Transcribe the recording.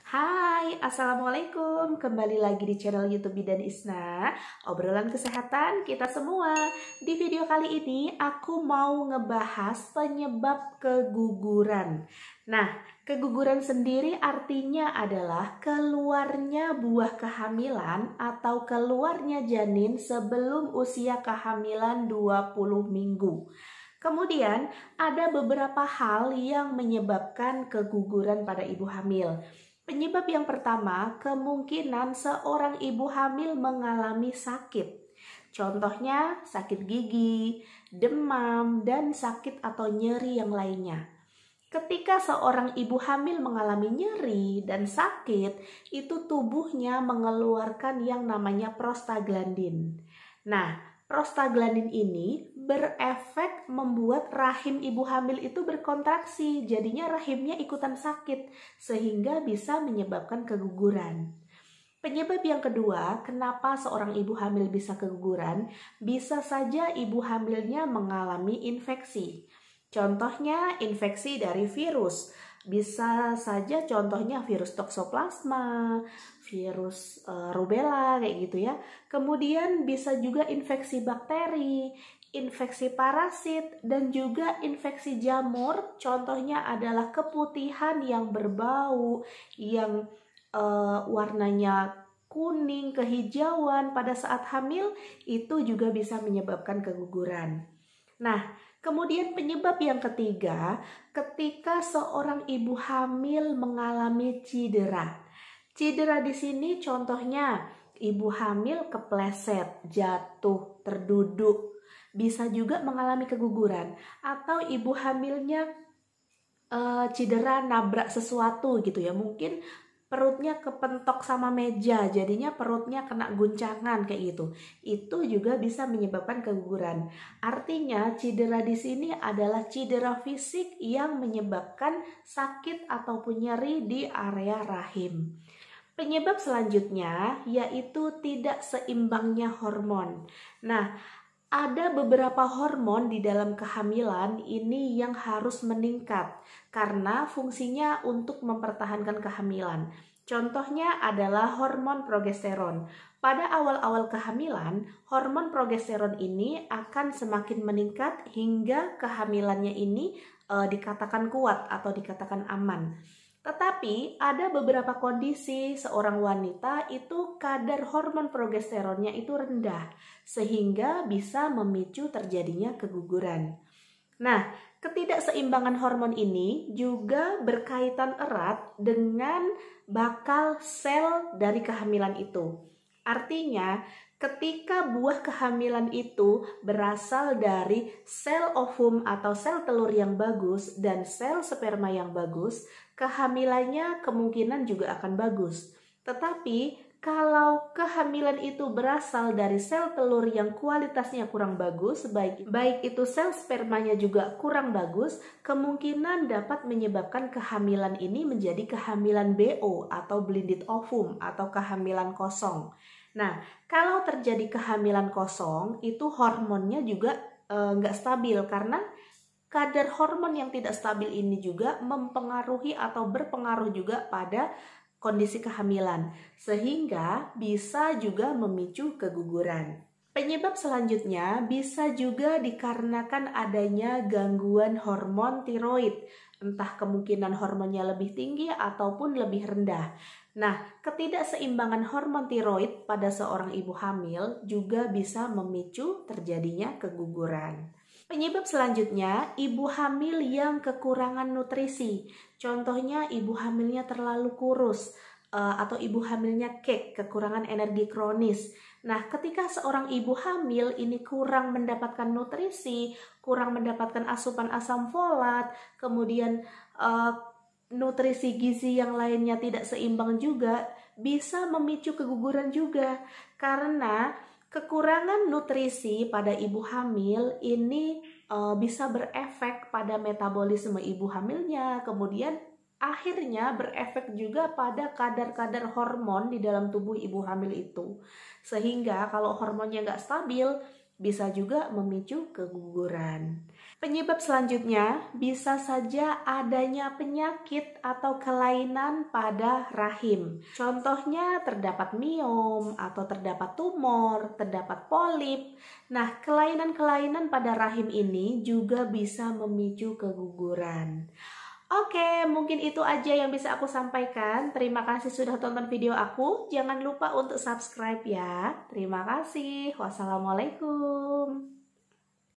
Hai, Assalamualaikum. Kembali lagi di channel YouTube Bidan Isna, obrolan kesehatan kita semua. Di video kali ini aku mau ngebahas penyebab keguguran. Nah, keguguran sendiri artinya adalah keluarnya buah kehamilan atau keluarnya janin sebelum usia kehamilan 20 minggu. Kemudian ada beberapa hal yang menyebabkan keguguran pada ibu hamil. Penyebab yang pertama, kemungkinan seorang ibu hamil mengalami sakit. Contohnya sakit gigi, demam, dan sakit atau nyeri yang lainnya. Ketika seorang ibu hamil mengalami nyeri dan sakit, itu tubuhnya mengeluarkan yang namanya prostaglandin. Nah, prostaglandin ini berefek membuat rahim ibu hamil itu berkontraksi, jadinya rahimnya ikutan sakit, sehingga bisa menyebabkan keguguran. Penyebab yang kedua, kenapa seorang ibu hamil bisa keguguran? Bisa saja ibu hamilnya mengalami infeksi. Contohnya infeksi dari virus. Bisa saja contohnya virus toksoplasma, virus rubella kayak gitu ya. Kemudian bisa juga infeksi bakteri, infeksi parasit, dan juga infeksi jamur. Contohnya adalah keputihan yang berbau, yang warnanya kuning, kehijauan pada saat hamil, itu juga bisa menyebabkan keguguran. Nah, kemudian penyebab yang ketiga, ketika seorang ibu hamil mengalami cedera. Cedera di sini contohnya ibu hamil kepleset, jatuh, terduduk, bisa juga mengalami keguguran, atau ibu hamilnya cedera nabrak sesuatu gitu ya, mungkin perutnya kepentok sama meja, jadinya perutnya kena guncangan kayak gitu. Itu juga bisa menyebabkan keguguran. Artinya cedera di sini adalah cedera fisik yang menyebabkan sakit ataupun nyeri di area rahim. Penyebab selanjutnya yaitu tidak seimbangnya hormon. Nah, ada beberapa hormon di dalam kehamilan ini yang harus meningkat karena fungsinya untuk mempertahankan kehamilan. Contohnya adalah hormon progesteron. Pada awal-awal kehamilan, hormon progesteron ini akan semakin meningkat hingga kehamilannya ini dikatakan kuat atau dikatakan aman. Tetapi ada beberapa kondisi seorang wanita itu kadar hormon progesteronnya itu rendah sehingga bisa memicu terjadinya keguguran. Nah, ketidakseimbangan hormon ini juga berkaitan erat dengan bakal sel dari kehamilan itu. Artinya, ketika buah kehamilan itu berasal dari sel ovum atau sel telur yang bagus dan sel sperma yang bagus, kehamilannya kemungkinan juga akan bagus. Tetapi kalau kehamilan itu berasal dari sel telur yang kualitasnya kurang bagus, baik itu sel spermanya juga kurang bagus, kemungkinan dapat menyebabkan kehamilan ini menjadi kehamilan BO atau blinded ovum atau kehamilan kosong. Nah, kalau terjadi kehamilan kosong, itu hormonnya juga nggak stabil karena kadar hormon yang tidak stabil ini juga mempengaruhi atau berpengaruh juga pada kondisi kehamilan, sehingga bisa juga memicu keguguran. Penyebab selanjutnya bisa juga dikarenakan adanya gangguan hormon tiroid, entah kemungkinan hormonnya lebih tinggi ataupun lebih rendah. Nah, ketidakseimbangan hormon tiroid pada seorang ibu hamil juga bisa memicu terjadinya keguguran. Penyebab selanjutnya, ibu hamil yang kekurangan nutrisi. Contohnya ibu hamilnya terlalu kurus atau ibu hamilnya kekurangan energi kronis. Nah, ketika seorang ibu hamil ini kurang mendapatkan nutrisi, kurang mendapatkan asupan asam folat, kemudian nutrisi gizi yang lainnya tidak seimbang juga, bisa memicu keguguran juga. Karena kekurangan nutrisi pada ibu hamil ini bisa berefek pada metabolisme ibu hamilnya, kemudian akhirnya berefek juga pada kadar-kadar hormon di dalam tubuh ibu hamil itu. Sehingga kalau hormonnya nggak stabil, bisa juga memicu keguguran. Penyebab selanjutnya bisa saja adanya penyakit atau kelainan pada rahim. Contohnya terdapat miom atau terdapat tumor, terdapat polip. Nah, kelainan-kelainan pada rahim ini juga bisa memicu keguguran. Oke, mungkin itu aja yang bisa aku sampaikan. Terima kasih sudah tonton video aku. Jangan lupa untuk subscribe ya. Terima kasih. Wassalamualaikum.